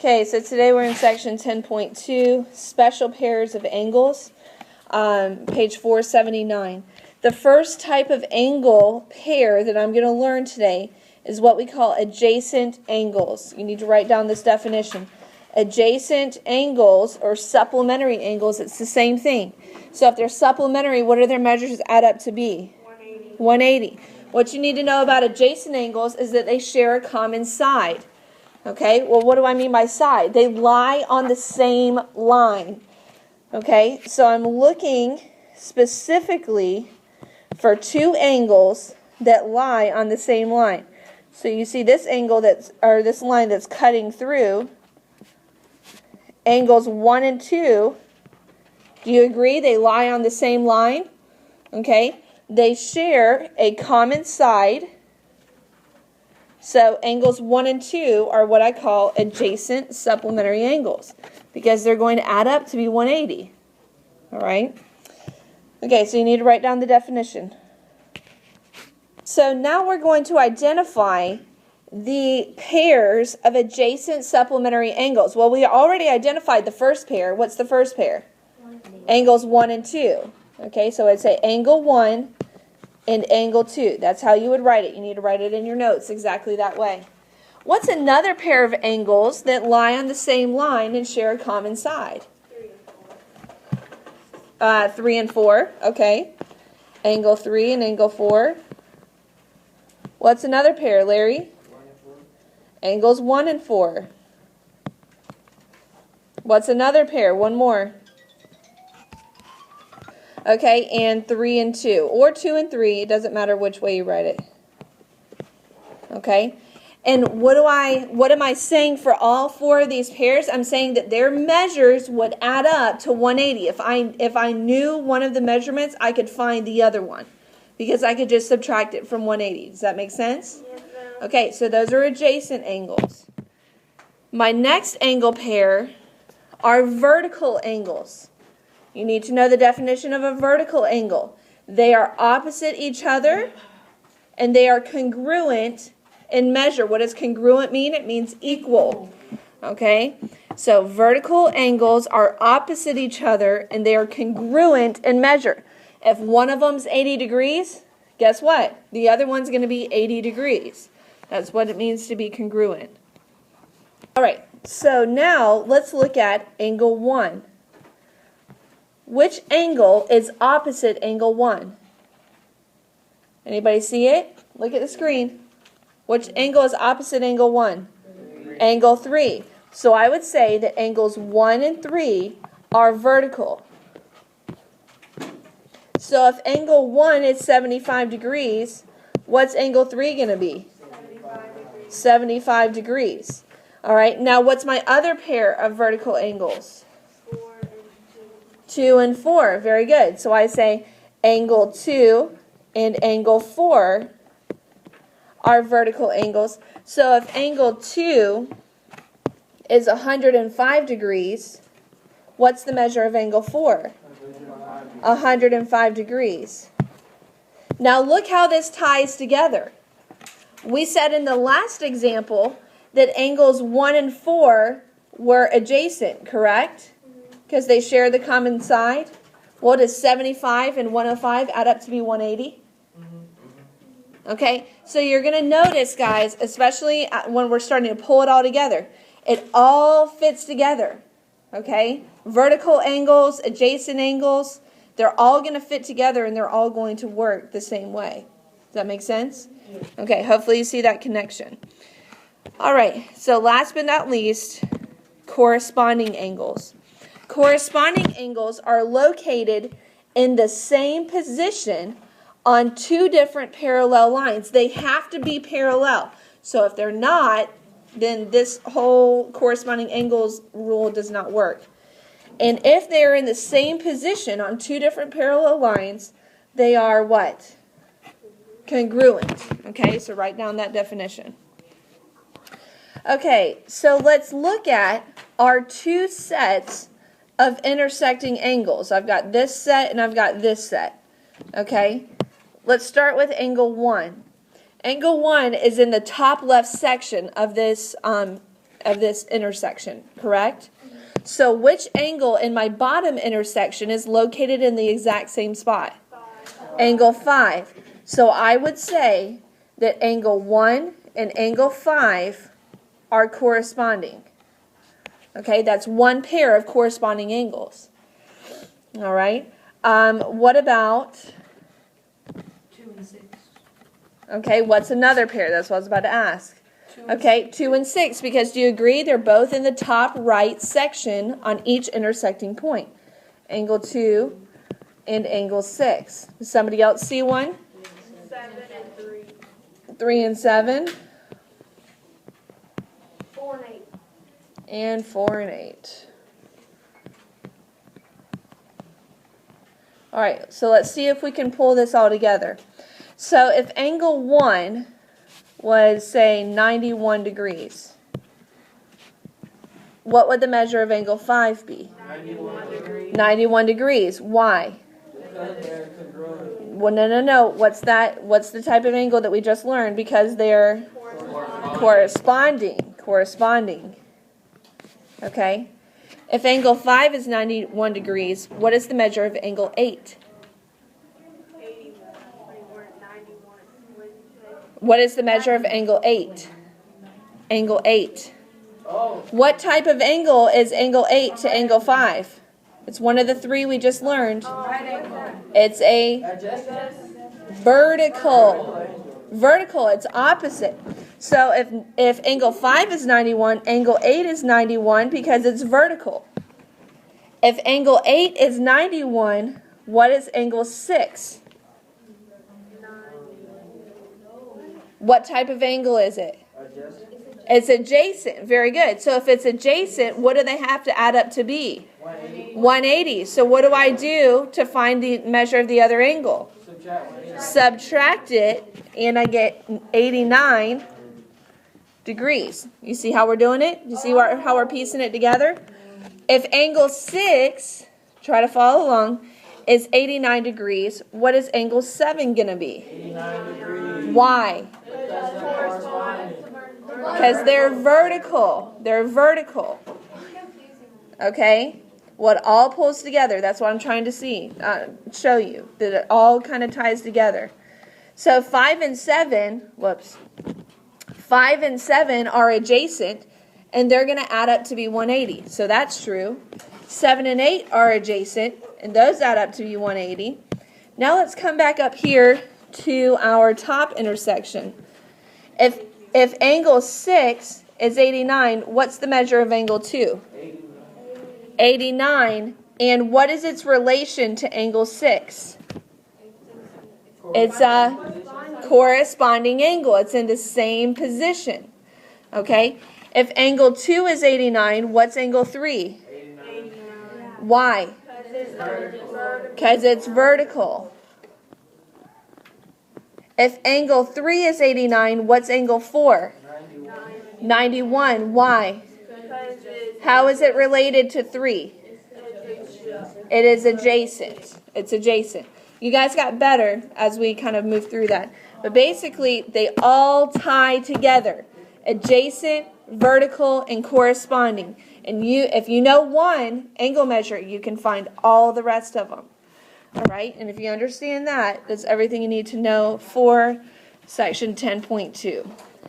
Okay, so today we're in section 10.2, special pairs of angles, page 479. The first type of angle pair that I'm going to learn today is what we call adjacent angles. You need to write down this definition. Adjacent angles or supplementary angles, it's the same thing. So if they're supplementary, what do their measures add up to be? 180. 180. What you need to know about adjacent angles is that they share a common side. Okay, well, what do I mean by side? They lie on the same line. Okay, so I'm looking specifically for two angles that lie on the same line. So you see this angle this line that's cutting through, angles 1 and 2. Do you agree they lie on the same line? Okay, they share a common side. So angles 1 and 2 are what I call adjacent supplementary angles because they're going to add up to be 180. All right? Okay, so you need to write down the definition. So now we're going to identify the pairs of adjacent supplementary angles. Well, we already identified the first pair. What's the first pair? 180. Angles 1 and 2. Okay, so I'd say angle 1 and angle 2. That's how you would write it. You need to write it in your notes exactly that way. What's another pair of angles that lie on the same line and share a common side? 3 and 4. Okay. Angle 3 and angle 4. What's another pair, Larry? 1 and 4. Angles 1 and 4. What's another pair? One more. Okay, and 3 and 2, or 2 and 3. It doesn't matter which way you write it. Okay, and what am I saying for all four of these pairs? I'm saying that their measures would add up to 180. If I knew one of the measurements, I could find the other one because I could just subtract it from 180. Does that make sense? Yes, ma'am. Okay, so those are adjacent angles. My next angle pair are vertical angles. You need to know the definition of a vertical angle. They are opposite each other, and they are congruent in measure. What does congruent mean? It means equal. Okay? So vertical angles are opposite each other, and they are congruent in measure. If one of them's 80 degrees, guess what? The other one's going to be 80 degrees. That's what it means to be congruent. All right, so now let's look at angle 1. Which angle is opposite angle 1? Anybody see it? Look at the screen. Which angle is opposite angle 1? 3. Angle 3. So I would say that angles 1 and 3 are vertical. So if angle 1 is 75 degrees, what's angle 3 going to be? 75 degrees. All right, now what's my other pair of vertical angles? 2 and 4. Very good. So I say angle 2 and angle 4 are vertical angles. So if angle 2 is 105 degrees, what's the measure of angle 4? 105 degrees. Now look how this ties together. We said in the last example that angles 1 and 4 were adjacent, correct? Because they share the common side. What does 75 and 105 add up to be 180? Okay, so you're going to notice, guys, especially when we're starting to pull it all together, it all fits together. Okay, vertical angles, adjacent angles, they're all going to fit together and they're all going to work the same way. Does that make sense? Okay, hopefully you see that connection. All right, so last but not least, corresponding angles. Corresponding angles are located in the same position on two different parallel lines. They have to be parallel. So if they're not, then this whole corresponding angles rule does not work. And if they're in the same position on two different parallel lines, they are what? Congruent. Okay, so write down that definition. Okay, so let's look at our two sets of intersecting angles. I've got this set and I've got this set. Okay, let's start with angle 1. Angle 1 is in the top left section of this of this intersection, correct? So which angle in my bottom intersection is located in the exact same spot? Angle 5. So I would say that angle 1 and angle 5 are corresponding. Okay, that's one pair of corresponding angles. All right. What about 2 and 6? Okay, what's another pair? That's what I was about to ask. Okay, 2 and 6, because do you agree they're both in the top right section on each intersecting point? Angle 2 and angle 6. Does somebody else see one? 7 and 3. 3 and 7. 4 and 8. And 4 and 8. All right, so let's see if we can pull this all together. So if angle 1 was, say, 91 degrees, what would the measure of angle 5 be? 91 degrees. 91 degrees. Why? Well, no. What's that? What's the type of angle that we just learned? Because they're corresponding. Okay? If angle 5 is 91 degrees, what is the measure of angle 8? 81. 91. What is the measure of angle 8? Angle 8. What type of angle is angle 8 to angle 5? It's one of the three we just learned. It's a vertical. Vertical, it's opposite. So if angle 5 is 91, angle 8 is 91 because it's vertical. If angle 8 is 91, what is angle 6? What type of angle is it? It's adjacent. Very good. So if it's adjacent, what do they have to add up to be? 180. So what do I do to find the measure of the other angle? Subtract it, and I get 89 degrees. You see how we're doing it? You see how we're piecing it together? If angle 6, try to follow along, is 89 degrees, what is angle 7 going to be? 89 degrees. Why? Because they're vertical. They're vertical. Okay? What all pulls together, that's what I'm trying to show you, that it all kind of ties together. So 5 and 7 are adjacent, and they're going to add up to be 180. So that's true. 7 and 8 are adjacent, and those add up to be 180. Now let's come back up here to our top intersection. If angle 6 is 89, what's the measure of angle 2? 89. And what is its relation to angle 6? It's a corresponding angle. It's in the same position. Okay? If angle 2 is 89, what's angle 3? 89. Why? Because it's vertical. If angle 3 is 89, what's angle 4? 91. Why? How is it related to 3? It is adjacent. It's adjacent. You guys got better as we kind of moved through that. But basically, they all tie together. Adjacent, vertical, and corresponding. And if you know one angle measure, you can find all the rest of them. All right? And if you understand that, that's everything you need to know for section 10.2.